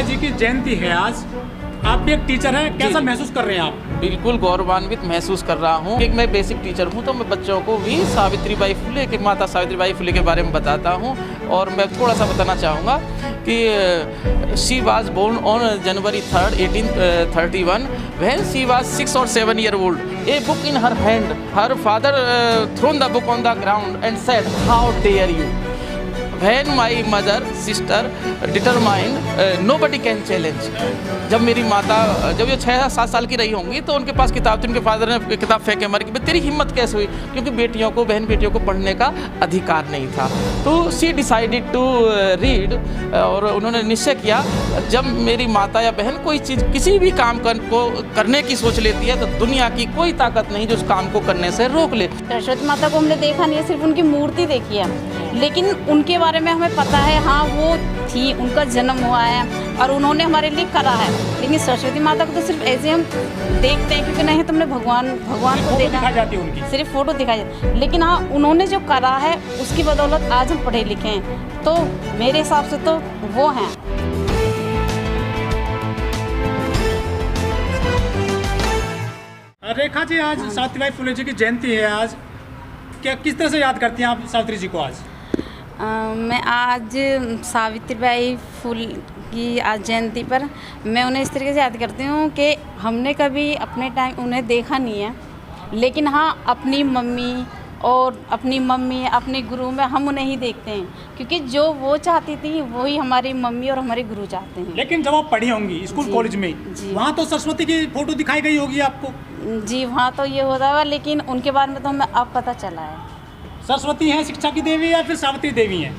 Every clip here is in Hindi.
सावित्रीबाई जी की जयंती है आज, आप भी एक टीचर हैं, कैसा महसूस कर रहे हैं आप? बिल्कुल गौरवान्वित महसूस कर रहा हूँ। एक मैं बेसिक टीचर हूँ, तो मैं बच्चों को भी सावित्रीबाई फुले के माता सावित्रीबाई फुले के बारे में बताता हूँ। और मैं थोड़ा सा बताना चाहूँगा कि she was born on January 3rd, 1831 when she was 6 or 7 years old. A book in her hand, her father thrown the book on the ground and said, "How dare you?" When my mother, sister determined, nobody can challenge. जब मेरी माता जब ये 6-7 साल की रही होंगी तो उनके पास किताब थी, उनके फादर ने किताब फेंक के मारी कि तेरी हिम्मत कैसे हुई, क्योंकि बेटियों को बहन बेटियों को पढ़ने का अधिकार नहीं था। तो शी डिसाइडेड टू रीड, और उन्होंने निश्चय किया जब मेरी माता या बहन कोई चीज़ किसी भी काम को करने की सोच लेती है तो दुनिया की कोई ताकत नहीं जो उस काम को करने से रोक ले। सरस्वती माता को हमने देखा नहीं है, सिर्फ उनकी मूर्ति देखी है, लेकिन उनके बारे में हमें पता है, हाँ वो थी, उनका जन्म हुआ है और उन्होंने हमारे लिए करा है। लेकिन सरस्वती माता को तो सिर्फ ऐसे हम देखते हैं, क्योंकि नहीं तुमने भगवान को देखा, जाती है उनकी सिर्फ फोटो दिखाई जाती है। लेकिन हाँ उन्होंने जो करा है उसकी बदौलत आज हम पढ़े लिखे हैं, तो मेरे हिसाब से तो वो हैं। रेखा जी, आज सावित्रीबाई फुले जी की जयंती है आज, क्या किस तरह से याद करती हैं आप सावित्री जी को आज? मैं आज सावित्रीबाई फुले की आज जयंती पर मैं उन्हें इस तरीके से याद करती हूँ कि हमने कभी अपने टाइम उन्हें देखा नहीं है, लेकिन हाँ अपनी मम्मी अपने गुरु में हम उन्हें ही देखते हैं, क्योंकि जो वो चाहती थी वही हमारी मम्मी और हमारे गुरु चाहते हैं। लेकिन जब आप पढ़ी होंगी स्कूल कॉलेज में, वहाँ तो सरस्वती की फोटो दिखाई गई होगी आपको? जी वहाँ तो ये होता है, लेकिन उनके बारे में तो हमें अब पता चला है। सरस्वती हैं शिक्षा की देवी या फिर सावित्री देवी हैं?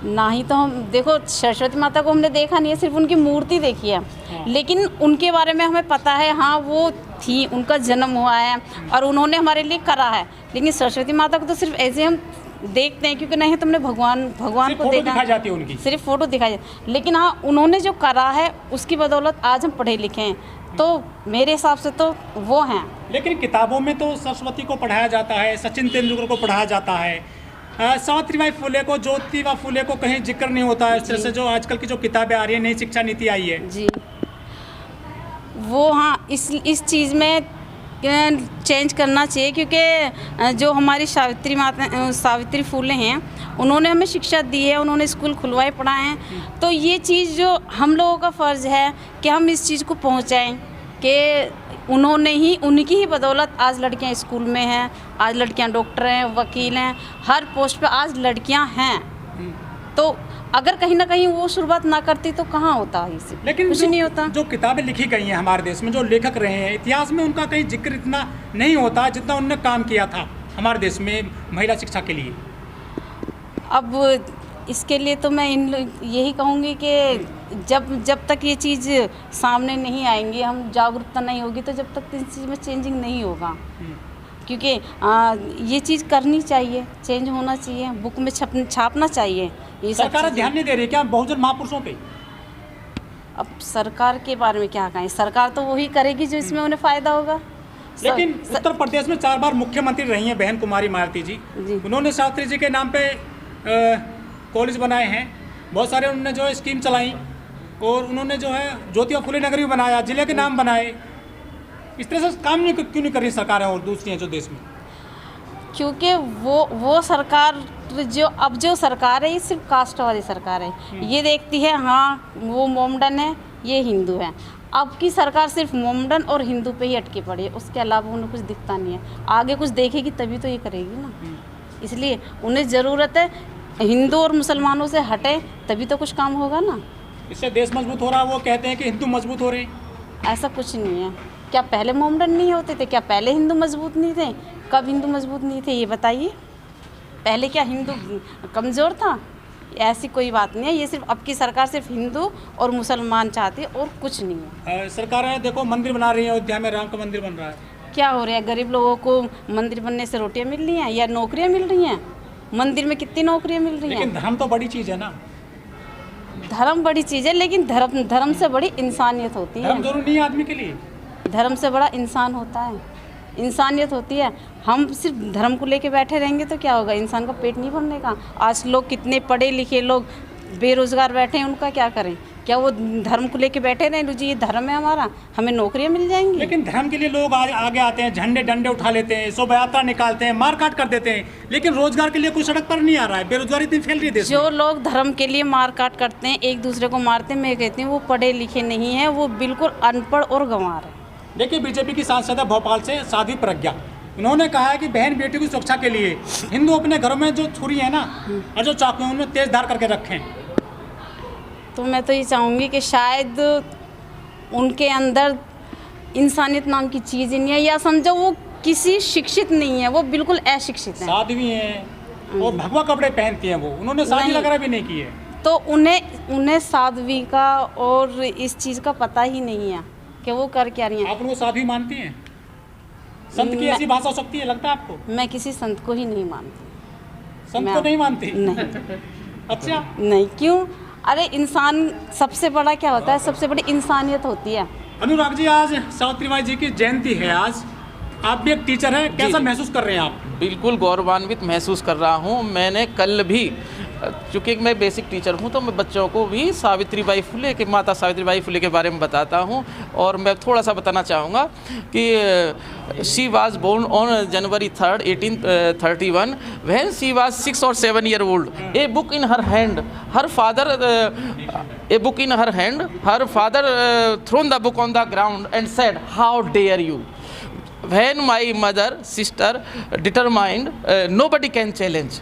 ना ही तो हम देखो, सरस्वती माता को हमने देखा नहीं है, सिर्फ उनकी मूर्ति देखी है, लेकिन उनके बारे में हमें पता है, हाँ वो थी, उनका जन्म हुआ है और उन्होंने हमारे लिए करा है। लेकिन सरस्वती माता को तो सिर्फ ऐसे हम देखते हैं, क्योंकि नहीं तुमने भगवान को देखा, जाती है उनकी सिर्फ फोटो दिखाई जाती है। लेकिन हाँ उन्होंने जो करा है उसकी बदौलत आज हम पढ़े लिखे हैं, तो मेरे हिसाब से तो वो हैं। लेकिन किताबों में तो सरस्वती को पढ़ाया जाता है, सचिन तेंदुलकर को पढ़ाया जाता है, सावित्रीबाई फुले को, ज्योतिबा फुले को कहीं जिक्र नहीं होता है। जैसे जो आजकल की जो किताबें आ रही है, नई शिक्षा नीति आई है जी, वो हाँ इस चीज़ में चेंज करना चाहिए, क्योंकि जो हमारी सावित्री फुले हैं उन्होंने हमें शिक्षा दी है, उन्होंने स्कूल खुलवाए पढ़ाए हैं, तो ये चीज़ जो हम लोगों का फ़र्ज़ है कि हम इस चीज़ को पहुंचाएं कि उनकी ही बदौलत आज लड़कियां स्कूल में हैं, आज लड़कियां डॉक्टर हैं, वकील हैं, हर पोस्ट पे आज लड़कियां हैं। तो अगर कहीं ना कहीं वो शुरुआत ना करती तो कहाँ होता है, लेकिन कुछ नहीं होता। जो किताबें लिखी गई हैं हमारे देश में, जो लेखक रहे हैं, इतिहास में उनका कहीं जिक्र इतना नहीं होता जितना उन्होंने काम किया था हमारे देश में महिला शिक्षा के लिए। अब इसके लिए तो मैं यही कहूँगी कि जब तक ये चीज़ सामने नहीं आएंगी, हम जागरूकता नहीं होगी, तो जब तक इस चीज़ में चेंजिंग नहीं होगा, क्योंकि ये चीज़ करनी चाहिए, चेंज होना चाहिए, बुक में छापना चाहिए। ये सरकार ध्यान नहीं दे रही क्या बहुजन महापुरुषों पे? अब सरकार के बारे में क्या कहें, सरकार तो वही करेगी जो इसमें उन्हें फ़ायदा होगा। लेकिन उत्तर प्रदेश में 4 बार मुख्यमंत्री रही हैं बहन कुमारी मायावती जी, उन्होंने सावित्री जी के नाम पे कॉलेज बनाए हैं, बहुत सारे उन्होंने जो है स्कीम चलाई, और उन्होंने जो है ज्योतिबा फुले नगरी बनाया, जिले के नाम बनाए। इस तरह से काम क्यों नहीं कर रही सरकारें और दूसरी हैं जो देश में? क्योंकि वो सरकार जो सरकार है ये सिर्फ कास्ट वाली सरकार है, ये देखती है हाँ वो मोमडन है, ये हिंदू है। अब की सरकार सिर्फ मोमडन और हिंदू पे ही अटके पड़ी है, उसके अलावा उन्हें कुछ दिखता नहीं है। आगे कुछ देखेगी तभी तो ये करेगी ना, इसलिए उन्हें ज़रूरत है हिंदू और मुसलमानों से हटे, तभी तो कुछ काम होगा ना। इससे देश मजबूत हो रहा है, वो कहते हैं कि हिंदू मजबूत हो रहे हैं। ऐसा कुछ नहीं है। क्या पहले मोमडन नहीं होते थे? क्या पहले हिंदू मजबूत नहीं थे? कब हिंदू मजबूत नहीं थे ये बताइए? पहले क्या हिंदू कमज़ोर था? ऐसी कोई बात नहीं है, ये सिर्फ अब की सरकार सिर्फ हिंदू और मुसलमान चाहती है और कुछ नहीं है। सरकारें देखो मंदिर बना रही है, अयोध्या में राम का मंदिर बन रहा है। क्या हो रहा है? गरीब लोगों को मंदिर बनने से रोटियां मिल रही हैं या नौकरियां मिल रही हैं? मंदिर में कितनी नौकरियां मिल रही हैं? लेकिन धर्म तो बड़ी चीज़ है ना। धर्म बड़ी चीज़ है, लेकिन धर्म से बड़ी इंसानियत होती है। धर्म जरूरी नहीं है आदमी के लिए, धर्म से बड़ा इंसान होता है, इंसानियत होती है। हम सिर्फ धर्म को लेके बैठे रहेंगे तो क्या होगा? इंसान का पेट नहीं भरने का। आज लोग कितने पढ़े लिखे लोग बेरोजगार बैठे हैं उनका क्या करें? क्या वो धर्म को लेके बैठे रहें जी ये धर्म है हमारा, हमें नौकरियां मिल जाएंगी? लेकिन धर्म के लिए लोग आगे आते हैं, झंडे डंडे उठा लेते हैं, शोभा यात्रा निकालते हैं, मारकाट कर देते हैं, लेकिन रोजगार के लिए कोई सड़क पर नहीं आ रहा है। बेरोजगारी इतनी फैल रही है देश में। जो लोग धर्म के लिए मारकाट करते हैं, एक दूसरे को मारते हैं, मैं कहती हूँ वो पढ़े लिखे नहीं है, वो बिल्कुल अनपढ़ और गंवार है। देखिए बीजेपी की सांसद है भोपाल से साध्वी प्रज्ञा, उन्होंने कहा है कि बहन बेटी की सुरक्षा के लिए हिंदू अपने घरों में जो छुरी है ना और जो चाकू है उनमें तेज धार करके रखें। तो मैं तो ये चाहूँगी कि शायद उनके अंदर इंसानियत नाम की चीज़ ही नहीं है, या समझो वो किसी शिक्षित नहीं है, वो बिल्कुल अशिक्षित है। साध्वी हैं और भगवा कपड़े पहनती हैं वो, उन्होंने शादी वगैरह भी नहीं की है। तो उन्हें साध्वी का और इस चीज़ का पता ही नहीं है कि वो कर क्या रही हैं। आप उनको साध्वी मानती हैं? संत की ऐसी भाषा हो सकती है लगता है आपको? मैं किसी संत को ही नहीं मानती। संत को नहीं मानती? नहीं। अच्छा नहीं, क्यों? अरे इंसान सबसे बड़ा क्या होता है? सबसे बड़ी इंसानियत होती है। अनुराग जी, आज सावित्रीबाई जी की जयंती है। आज आप भी एक टीचर हैं, कैसा महसूस कर रहे हैं आप? बिल्कुल गौरवान्वित महसूस कर रहा हूँ। मैंने कल भी, चूँकि मैं बेसिक टीचर हूँ तो मैं बच्चों को भी सावित्रीबाई फुले के, माता सावित्रीबाई फुले के बारे में बताता हूँ। और मैं थोड़ा सा बताना चाहूँगा कि she was born on January 3rd, 1831 when she was 6 or 7 year old. A book in her hand, her father thrown the book on the ground and said, "How dare you?" When my mother, sister determined, nobody can challenge.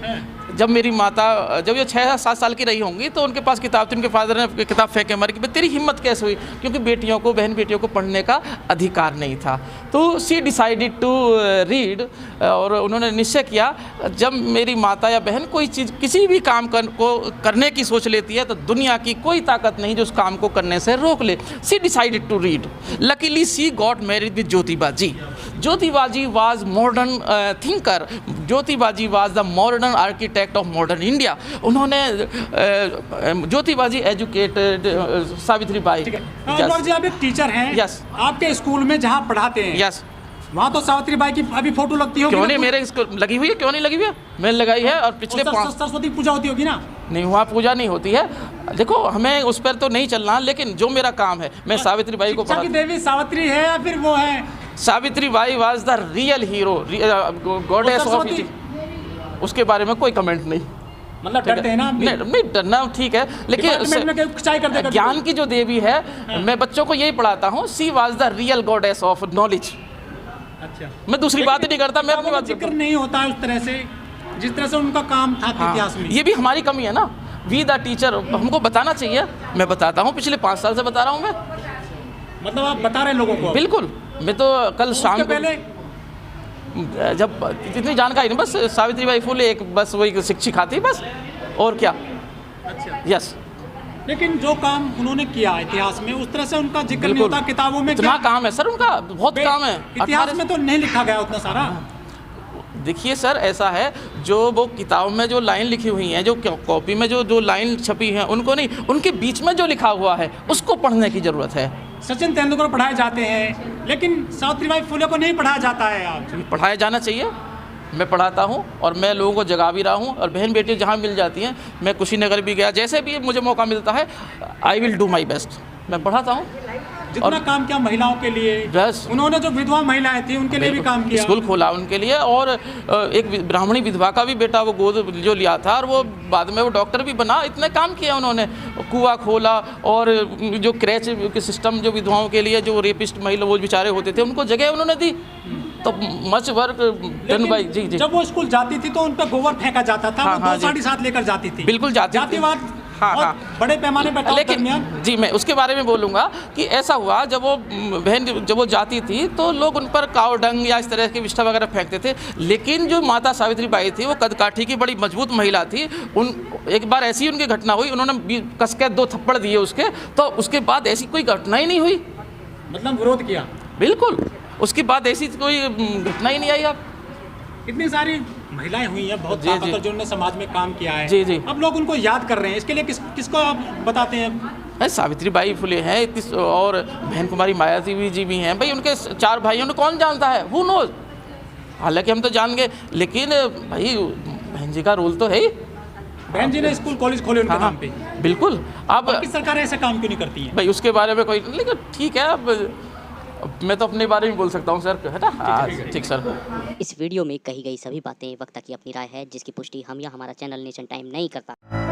जब मेरी माता, जब ये 6-7 साल की रही होंगी तो उनके पास किताब थी, उनके फादर ने किताब फेंक के मारी कि तेरी हिम्मत कैसे हुई, क्योंकि बेटियों को, बहन बेटियों को पढ़ने का अधिकार नहीं था। तो शी डिसाइडेड टू रीड, और उन्होंने निश्चय किया जब मेरी माता या बहन कोई चीज़, किसी भी काम को करने की सोच लेती है तो दुनिया की कोई ताकत नहीं जो उस काम को करने से रोक ले। She decided to read. Luckily she got married with Jyotiba ji. Jyotiba ji was modern thinker. Jyotiba ji was the modern architect of modern India. उन्होंने ज्योतिबा जी एजुकेटेड सावित्रीबाई। अनुराग जी, आप एक टीचर हैं। यस। आपके स्कूल में जहाँ पढ़ाते हैं, यस, वहाँ तो सावित्रीबाई की अभी फोटो लगती होगी? क्यों नहीं, मेरे इसको लगी हुई है, क्यों नहीं लगी हुई है, मैंने लगाई है। और पिछले सरस्वती पूजा होती होगी ना? नहीं, वहाँ पूजा नहीं होती है। देखो, हमें उस पर तो नहीं चलना, लेकिन जो मेरा काम है, मैं सावित्रीबाई को शिक्षा की देवी सावित्री है या फिर वो है? Savitribai was the real hero, goddess of it. उसके बारे में कोई कमेंट नहीं। मतलब डरते हैं ना? नहीं डरना ठीक है, लेकिन ज्ञान की जो देवी है, मैं बच्चों को यही पढ़ाता हूँ, she was the real goddess of knowledge. अच्छा, मैं दूसरी बात ही नहीं करता, मैं अपनी बात जिक्र नहीं होता है उस तरह से, जिस तरह से उनका काम था इतिहास में। ये भी हमारी कमी है ना, वी द टीचर, हमको बताना चाहिए। मैं बताता हूँ, पिछले 5 साल से बता रहा हूँ मैं। मतलब आप बता रहे हैं लोगों को? बिल्कुल। मैं तो कल शाम पहले जब इतनी जानकारी नहीं, बस सावित्रीबाई फुले एक बस वही शिक्षिका थी बस, और क्या। अच्छा। यस। लेकिन जो काम उन्होंने किया इतिहास में, उस तरह से उनका जिक्र नहीं होता किताबों में। इतना काम है सर उनका, बहुत काम है। इतिहास में तो नहीं लिखा गया उतना सारा। देखिए सर, ऐसा है, जो वो किताब में जो लाइन लिखी हुई हैं, जो कॉपी में जो लाइन छपी हैं, उनको नहीं, उनके बीच में जो लिखा हुआ है उसको पढ़ने की ज़रूरत है। सचिन तेंदुलकर पढ़ाए जाते हैं, लेकिन सावित्रीबाई फुले को नहीं पढ़ाया जाता है। आप पढ़ाया जाना चाहिए, मैं पढ़ाता हूँ और मैं लोगों को जगा भी रहा हूँ। और बहन बेटी जहाँ मिल जाती हैं, मैं कुशीनगर भी गया, जैसे भी मुझे मौका मिलता है, I will do my best, मैं पढ़ाता हूँ। जितना काम किया महिलाओं के लिए, बस उन्होंने जो विधवा महिलाएं थी उनके लिए भी काम किया, स्कूल खोला उनके लिए। और एक ब्राह्मणी विधवा का भी बेटा वो गोद जो लिया था, और वो बाद में वो डॉक्टर भी बना। इतने काम किया उन्होंने, कुआं खोला, और जो क्रैच के सिस्टम जो विधवाओं के लिए, जो रेपिस्ट महिला वो बेचारे होते थे, उनको जगह उन्होंने दी। तो मच वर्क डन बाय। जी जी। जब वो स्कूल जाती थी तो उन पर गोबर फेंका जाता था। वो 2 साड़ी साथ लेकर जाती थी। बिल्कुल जातिवाद बड़े पैमाने पर। लेकिन जी, मैं उसके बारे में बोलूँगा कि ऐसा हुआ, जब वो बहन जब वो जाती थी तो लोग उन पर काव डंग या इस तरह के विष्ठा वगैरह फेंकते थे। लेकिन जो माता सावित्रीबाई थी, वो कदकाठी की बड़ी मजबूत महिला थी। एक बार ऐसी उनकी घटना हुई, उन्होंने कस के 2 थप्पड़ दिए उसके, तो उसके बाद ऐसी कोई घटना ही नहीं हुई। मतलब विरोध किया? बिल्कुल, उसके बाद ऐसी कोई घटना ही नहीं आई। आप इतनी सारी महिलाएं हुई हैं बहुत ताकतवर, जो उन्होंने समाज में काम किया है। जी जी। अब लोग उनको याद कर रहे हैं, इसके लिए किसको आप बताते हैं? सावित्रीबाई फुले हैं, और बहन कुमारी मायावती जी भी हैं। भाई उनके 4 भाइयों ने कौन जानता है, हु नोज। हालांकि हम तो जान गए, लेकिन भाई बहन जी का रोल तो है ही। बहन जी ने स्कूल कॉलेज खोले उनके हाँ, नाम पे। बिल्कुल। अब बाकी सरकारें ऐसे काम क्यों नहीं करती हैं? भाई उसके बारे में कोई, लेकिन ठीक है, अब मैं तो अपने बारे में बोल सकता हूँ सर, है ना? हाँ, ठीक सर। इस वीडियो में कही गई सभी बातें वक्ता की अपनी राय है, जिसकी पुष्टि हम या हमारा चैनल नेशन टाइम नहीं करता।